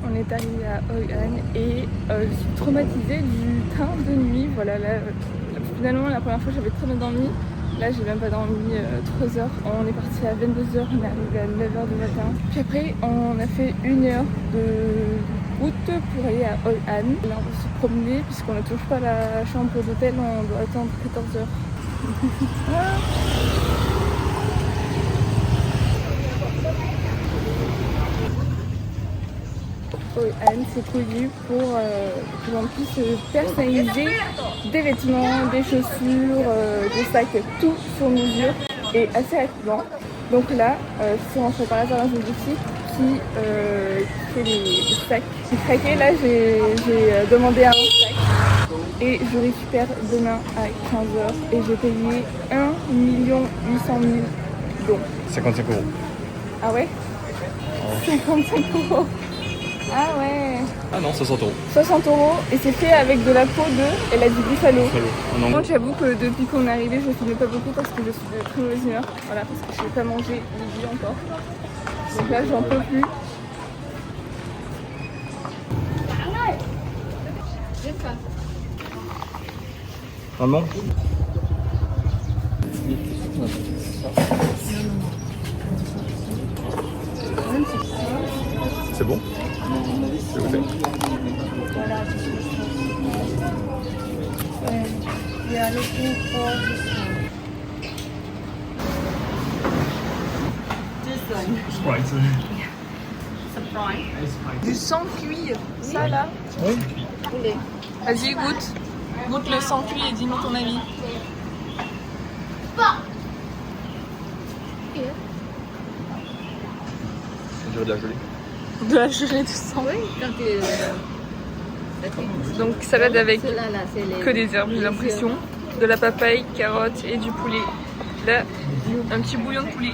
on est arrivé à Hoi An et je suis traumatisée du train de nuit. Voilà, là, finalement la première fois j'avais très bien dormi. Là j'ai même pas dormi 3 heures. On est parti à 22 heures, on est arrivé à 9 heures du matin. Puis après on a fait 1 heure de route pour aller à Hoi An. Là on va se promener puisqu'on n'a toujours pas la chambre d'hôtel, on doit attendre 14 heures. Hoi An, c'est connu pour que l'on puisse personnaliser des vêtements, des chaussures, des sacs, tout sur mesure et assez rapidement. Donc là, si on fait par hasard dans une boutique qui fait les sacs, j'ai craqué. Là, j'ai demandé un sac et je récupère demain à 15 h et j'ai payé 1 800 000 dons. 55 €. Ah ouais, 55 €. Ah ouais. Ah non, 60 €. 60 € et c'est fait avec de la peau de, elle a du buffalo. En Par anglais. contre, j'avoue que depuis qu'on est arrivé, je ne filme pas beaucoup parce que je suis de très mauvaise humeur. Voilà, parce que je n'ai pas mangé midi encore. Donc là, j'en peux plus. Maman. C'est bon? C'est goûté? Du sang cuit, ça là? Oui. Vas-y, goûte. Goûte le sang cuit et dis-nous ton avis. On dirait de la gelée. De la gelée de sang. Oui, quand Donc salade avec ceux-là, là, c'est les... que des herbes, j'ai l'impression. De la papaye, carottes et du poulet. Là, un petit bouillon de poulet.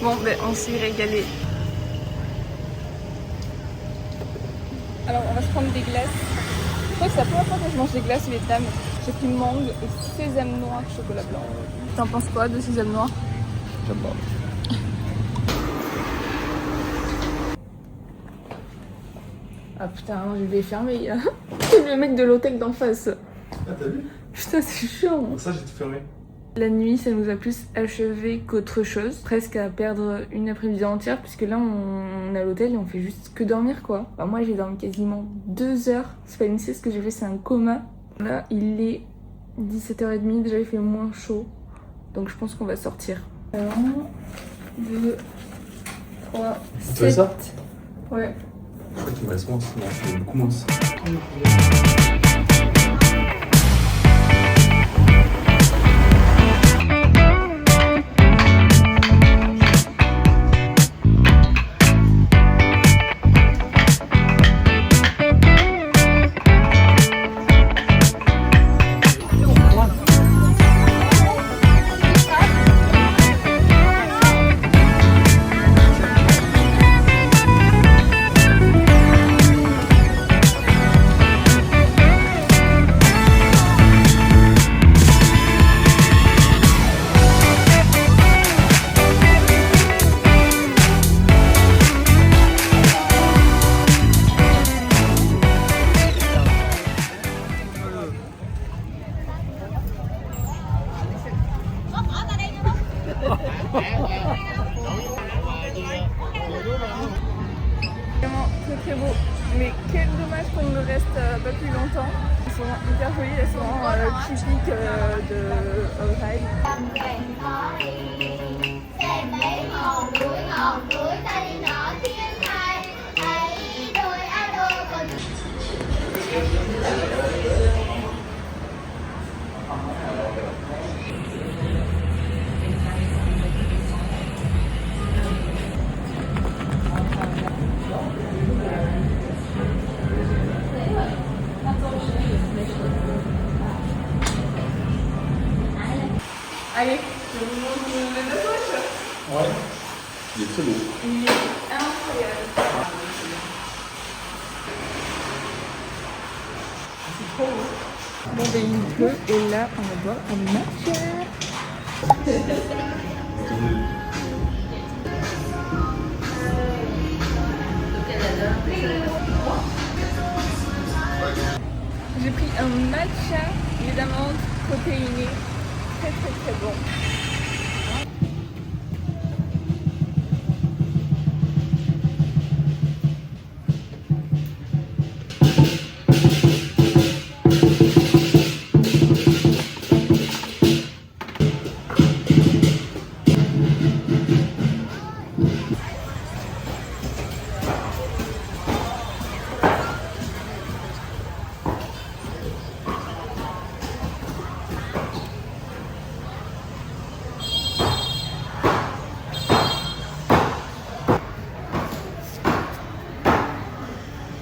Bon, ben on s'est régalé. Alors, on va se prendre des glaces. Je crois que c'est la première fois que je mange des glaces au Vietnam. J'ai pris mangue et sésame noir, chocolat blanc. T'en penses quoi de sésame noir? J'aime pas. Ah putain, je vais fermer. C'est le mec de l'hôtel d'en face. Ah, t'as vu? Putain, c'est chiant. Ça, j'ai tout fermé. La nuit, ça nous a plus achevé qu'autre chose. Presque à perdre une après-midi entière, puisque là, on est à l'hôtel et on fait juste que dormir, quoi. Enfin, moi, j'ai dormi quasiment 2 heures. C'est pas une sieste que j'ai fait, c'est un coma. Là, il est 17h30, déjà il fait moins chaud. Donc je pense qu'on va sortir. 1, 2, 3, 7. Tu veux ça? Ouais. Je crois qu'il me reste moins, sinon c'est beaucoup moins. Vraiment très très beau. Mais quel dommage qu'on ne reste pas plus longtemps. Ils sont hyper jolis, elles sont typiques de Hoi An. Allez, je vous montre le tatouage. Ouais. Il est très beau. Il est incroyable. C'est trop beau. Bon ben il pleut et là on va boire un matcha. J'ai pris un matcha, évidemment, protéiné, très très très bon.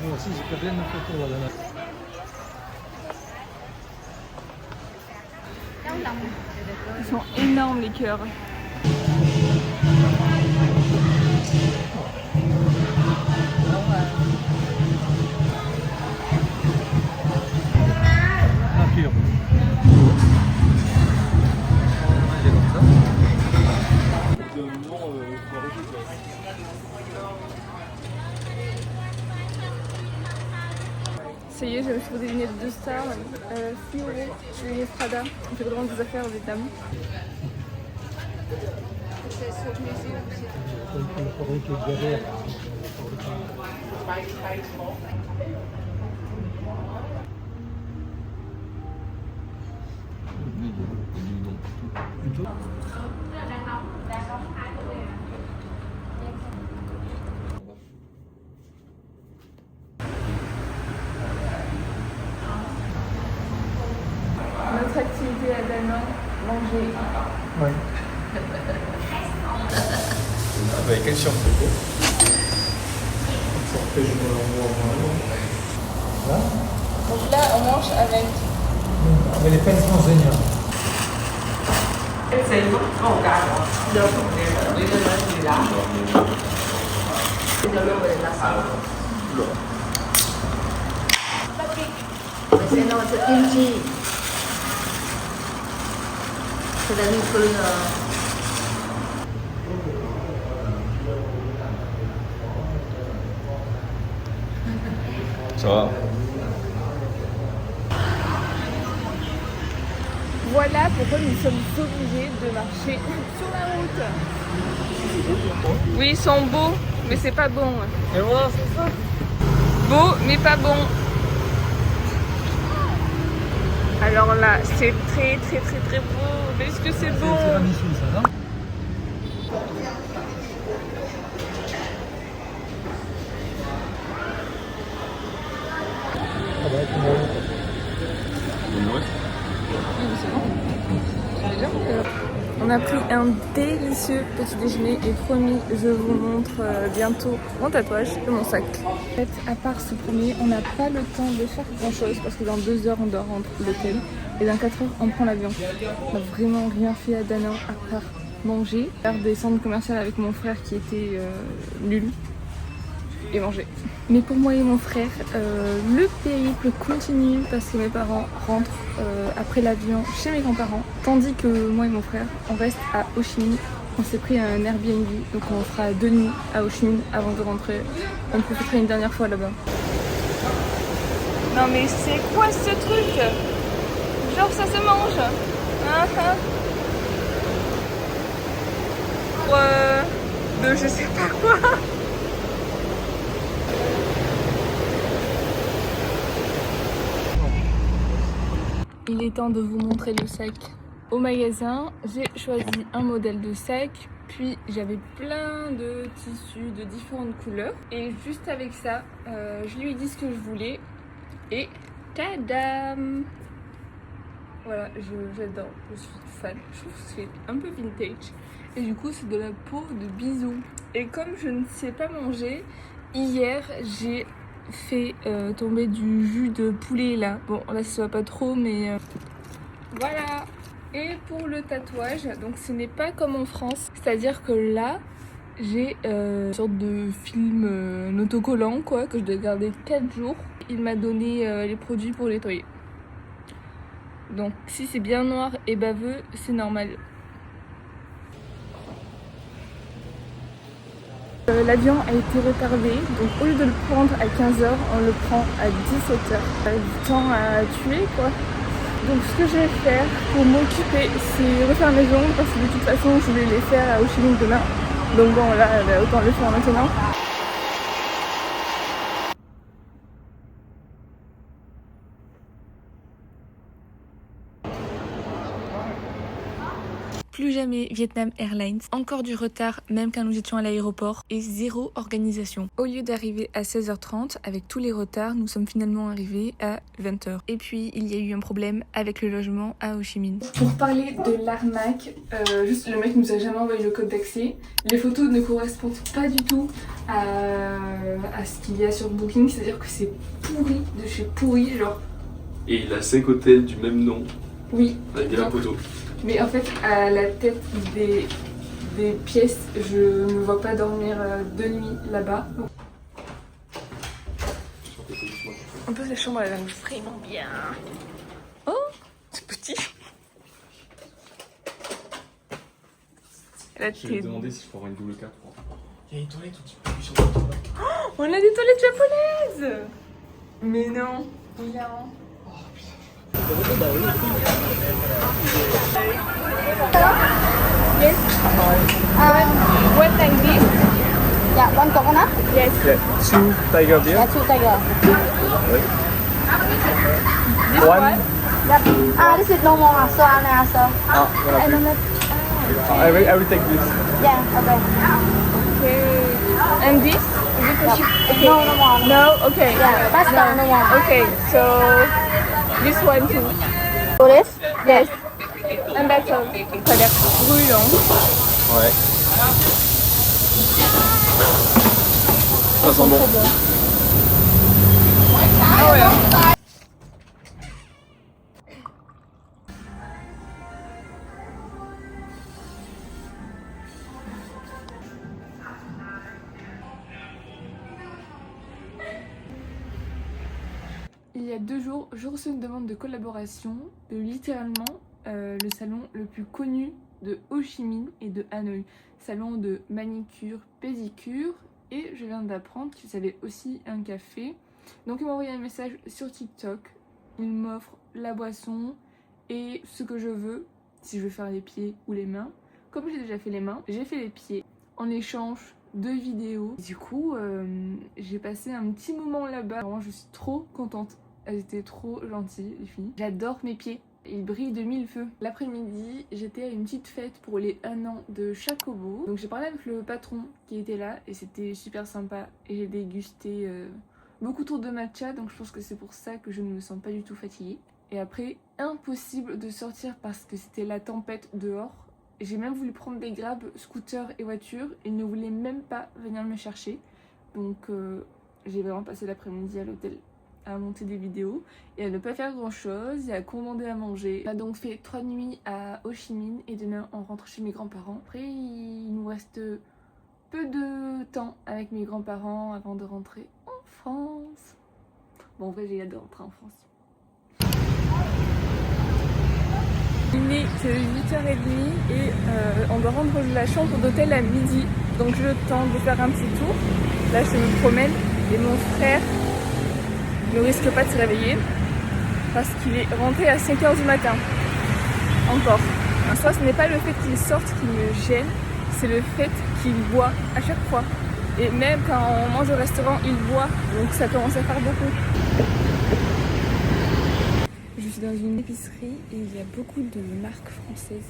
Moi aussi, j'ai pas bien de photos là-dedans. Ils sont énormes les cœurs. Nature. Manger comme ça. Ça y est, je me suis pris des lunettes de star, 6 euros, les lunettes Prada. On fait vraiment des affaires au Vietnam. Il faudrait que je galère. Notre activité à Danan, manger. Ouais. Avec quel sur photo? Après, je me l'envoie Là, Donc là, on mange avec. avec les pinces enseignants. Sẽ nó sẽ kim chi. Sẽ là như clear. Ça va. Voilà pourquoi nous sommes obligés de marcher sur la route. Oui, ils sont beaux, mais c'est pas bon. Et voilà, c'est ça. Beau, mais pas bon. Alors là, c'est très très très très beau. Mais est-ce que c'est bon? C'est tiramisu, ça, non? Ah bah, tu m'as Ouais. On a pris un délicieux petit déjeuner et promis, je vous montre bientôt mon tatouage et mon sac. En fait, à part ce premier, on n'a pas le temps de faire grand chose parce que dans 2 heures on doit rentrer à l'hôtel et dans 4 heures on prend l'avion. On n'a vraiment rien fait à Danan à part manger, faire des centres commerciaux avec mon frère qui était nul et manger. Mais pour moi et mon frère, le périple continue parce que mes parents rentrent après l'avion chez mes grands-parents. Tandis que moi et mon frère, on reste à Ho Chi Minh. On s'est pris un Airbnb, donc on fera 2 nuits à Ho Chi Minh avant de rentrer. On profitera une dernière fois là-bas. Non mais c'est quoi ce truc? Genre ça se mange Pour de je sais pas quoi. Il est temps de vous montrer le sac. Au magasin, j'ai choisi un modèle de sac, puis j'avais plein de tissus de différentes couleurs. Et juste avec ça, je lui ai dit ce que je voulais. Et tadam! Voilà, j'adore, je suis fan. Je trouve que c'est un peu vintage. Et du coup, c'est de la peau de bisou. Et comme je ne sais pas manger, hier, j'ai fait tomber du jus de poulet là. Bon, là, ça se voit pas trop, mais voilà. Et pour le tatouage, donc ce n'est pas comme en France. C'est-à-dire que là, j'ai une sorte de film autocollant, quoi, que je dois garder 4 jours. Il m'a donné les produits pour nettoyer. Donc si c'est bien noir et baveux, c'est normal. L'avion a été retardé, donc au lieu de le prendre à 15h, on le prend à 17h. Du temps à tuer quoi. Donc ce que je vais faire pour m'occuper, c'est refaire mes ongles parce que de toute façon je vais les faire à Ho Chi Minh demain. Donc bon là, autant le faire maintenant. Plus jamais Vietnam Airlines, encore du retard même quand nous étions à l'aéroport et zéro organisation. Au lieu d'arriver à 16h30 avec tous les retards, nous sommes finalement arrivés à 20h. Et puis il y a eu un problème avec le logement à Ho Chi Minh. Pour parler de l'arnaque, juste le mec nous a jamais envoyé le code d'accès. Les photos ne correspondent pas du tout à ce qu'il y a sur Booking, c'est-à-dire que c'est pourri de chez pourri, genre. Et il a 5 hôtels du même nom. Oui. Avec la photo. Mais en fait, à la tête des pièces, je ne me vois pas dormir de nuit là-bas. En plus, la chambre elle a vraiment bien. Oh, c'est petit. Je vais me demander si je peux avoir une double carte. Il y a une toilette où tu peux sur le toit. Oh, on a des toilettes japonaises. Mais non. Regarde. Yes. One like this. Yeah, one coconut. Yes. Yeah, 2 tiger beer. Yeah, 2 tiger. This one. Yep. This is no more. So Anna, so. I don't know. I will take this. Yeah. Okay. Okay. And this? Is it a cheap? Okay. No, no more. No. Okay. Yeah, pasta, no more. Okay. So this one too. Do this? Yes. And that's all. Ça a l'air brûlant. Ouais. Ça sent bon. Ah ouais. Il y a 2 jours, je reçois une demande de collaboration de littéralement le salon le plus connu de Ho Chi Minh et de Hanoï. Salon de manicure, pédicure, et je viens d'apprendre qu'ils avaient aussi un café. Donc ils m'ont envoyé un message sur TikTok, ils m'offrent la boisson et ce que je veux, si je veux faire les pieds ou les mains. Comme j'ai déjà fait les mains, j'ai fait les pieds en échange de vidéos. Du coup, j'ai passé un petit moment là-bas. Vraiment, je suis trop contente. Elles étaient trop gentilles, les filles. J'adore mes pieds. Ils brillent de mille feux. L'après-midi, j'étais à une petite fête pour les 1 an de Chacobo. Donc j'ai parlé avec le patron qui était là et c'était super sympa. Et j'ai dégusté beaucoup trop de matcha, donc je pense que c'est pour ça que je ne me sens pas du tout fatiguée. Et après, impossible de sortir parce que c'était la tempête dehors. J'ai même voulu prendre des grabs, scooter et voiture. Ils ne voulaient même pas venir me chercher. Donc j'ai vraiment passé l'après-midi à l'hôtel à monter des vidéos et à ne pas faire grand chose et à commander à manger. On a donc fait 3 nuits à Ho Chi Minh et demain on rentre chez mes grands-parents. Après il nous reste peu de temps avec mes grands-parents avant de rentrer en France. Bon en vrai j'ai hâte de rentrer en France. Il est 8h30 et on doit rendre la chambre d'hôtel à midi. Donc j'ai le temps de faire un petit tour. Là je me promène et mon frère ne risque pas de se réveiller parce qu'il est rentré à 5h du matin. Encore. En soi, ce n'est pas le fait qu'il sorte qui me gêne, c'est le fait qu'il boit à chaque fois. Et même quand on mange au restaurant, il boit, donc ça commence à faire beaucoup. Je suis dans une épicerie et il y a beaucoup de marques françaises.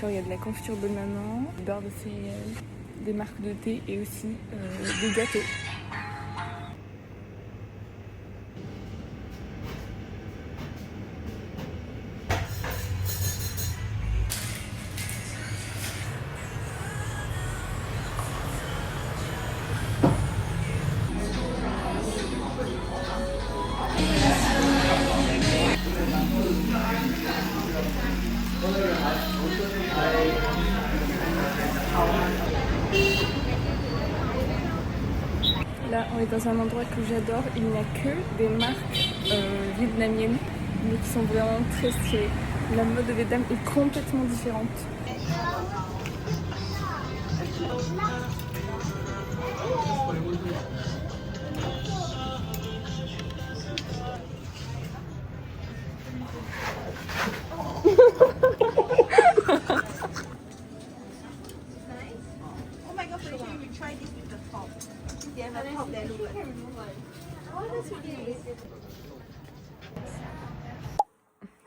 Genre il y a de la confiture de maman, du beurre de céréales, des marques de thé et aussi des gâteaux. Là, on est dans un endroit que j'adore. Il n'y a que des marques vietnamiennes, mais qui sont vraiment très stylées. La mode de Vietnam est complètement différente.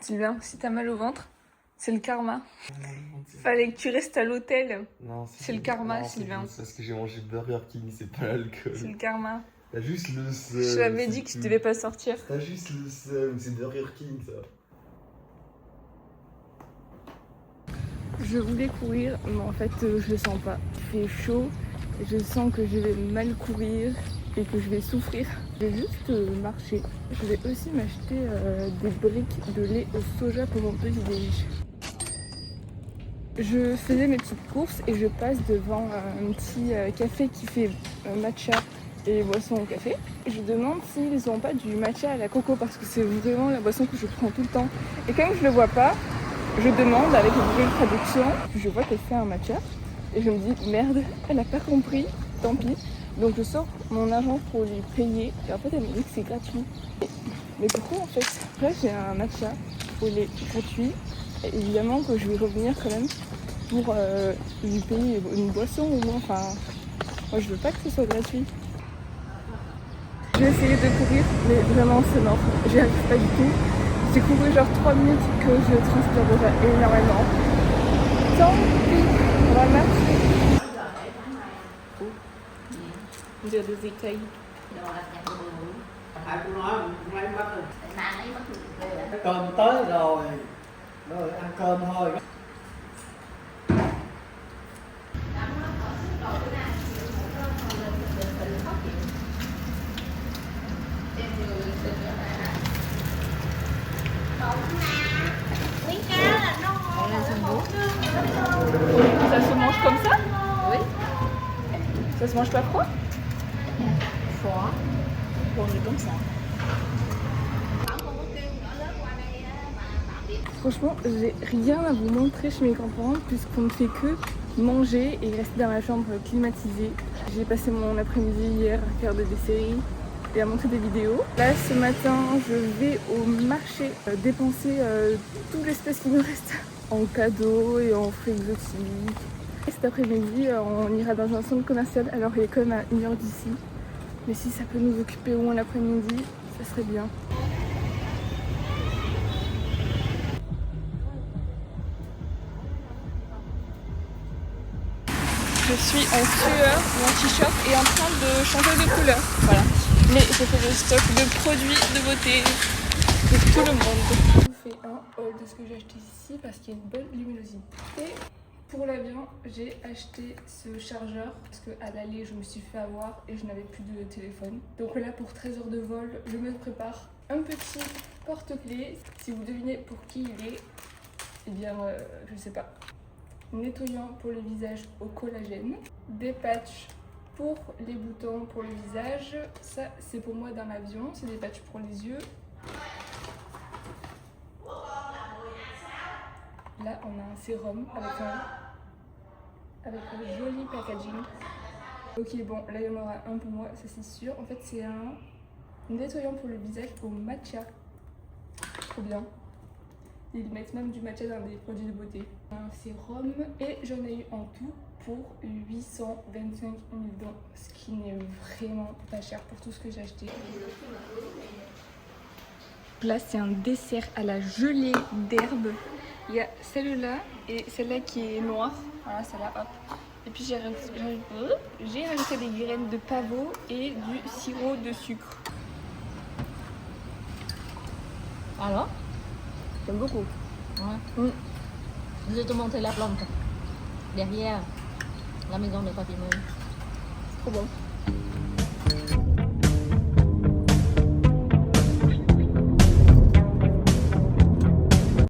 Sylvain, si t'as mal au ventre, c'est le karma. Fallait que tu restes à l'hôtel. Non, C'est le karma, Sylvain. C'est parce que j'ai mangé Burger King, c'est pas l'alcool. C'est le karma. T'as juste le seum. Je t'avais dit que tu devais pas sortir. T'as juste le seum, c'est Burger King ça. Je voulais courir, mais en fait je le sens pas. Il fait chaud, et je sens que je vais mal courir et que je vais souffrir. Je vais juste marcher. Je vais aussi m'acheter des briques de lait au soja pour mon petit déj. Je faisais mes petites courses et je passe devant un petit café qui fait matcha et boisson au café. Je demande s'ils n'ont pas du matcha à la coco parce que c'est vraiment la boisson que je prends tout le temps. Et comme je le vois pas, je demande avec une Google Traduction, je vois qu'elle fait un matcha et je me dis merde, elle a pas compris, tant pis. Donc je sors mon argent pour lui payer et en fait elle me dit que c'est gratuit. Mais pourquoi en fait? Là j'ai un matcha au lait gratuit et évidemment que je vais revenir quand même pour lui payer une boisson au moins. Enfin, moi je veux pas que ce soit gratuit. J'ai essayé de courir mais vraiment c'est mort, j'y arrive pas du tout. J'ai couru genre 3 minutes que je transpire déjà énormément. Tant pis, on va marcher. On dirait des écailles. Cơm tới rồi, rồi ăn cơm thôi. Ça se mange comme ça? Oui. Ça se mange pas froid? Froid. Bon, comme ça. Franchement, j'ai rien à vous montrer chez mes grands-parents puisqu'on ne fait que manger et rester dans la chambre climatisée. J'ai passé mon après-midi hier à faire des séries et à monter des vidéos. Là, ce matin, je vais au marché dépenser tout l'espace qui me reste en cadeaux et en fruits exotiques. Et cet après-midi, on ira dans un centre commercial. Alors, il est quand même à 1h d'ici. Mais si ça peut nous occuper au moins l'après-midi, ça serait bien. Je suis en sueur, mon t-shirt est en train de changer de couleur. Voilà. Mais j'ai fait le stock de produits de beauté de tout le monde. Je vous fais un haul de ce que j'ai acheté ici parce qu'il y a une bonne luminosité. Pour l'avion, j'ai acheté ce chargeur parce qu'à l'aller, je me suis fait avoir et je n'avais plus de téléphone. Donc là, pour 13 heures de vol, je me prépare un petit porte-clés. Si vous devinez pour qui il est, eh bien, je sais pas. Nettoyant pour le visage au collagène, des patchs pour les boutons pour le visage, ça c'est pour moi dans l'avion, c'est des patchs pour les yeux. Là on a un sérum avec un joli packaging. Ok bon, là il y en aura un pour moi, ça c'est sûr. En fait c'est un nettoyant pour le visage au matcha, trop bien. Ils mettent même du matcha dans des produits de beauté. Un sérum et j'en ai eu en tout pour 825 000 $, ce qui n'est vraiment pas cher pour tout ce que j'ai acheté. Là c'est un dessert à la gelée d'herbe. Il y a celle-là et celle-là qui est noire. Voilà, celle-là, hop. Et puis j'ai rajouté des graines de pavot et du sirop de sucre. Alors? J'aime beaucoup. Ouais. Je vais te montrer la plante. Derrière la maison de Papy Moïse. Trop bon.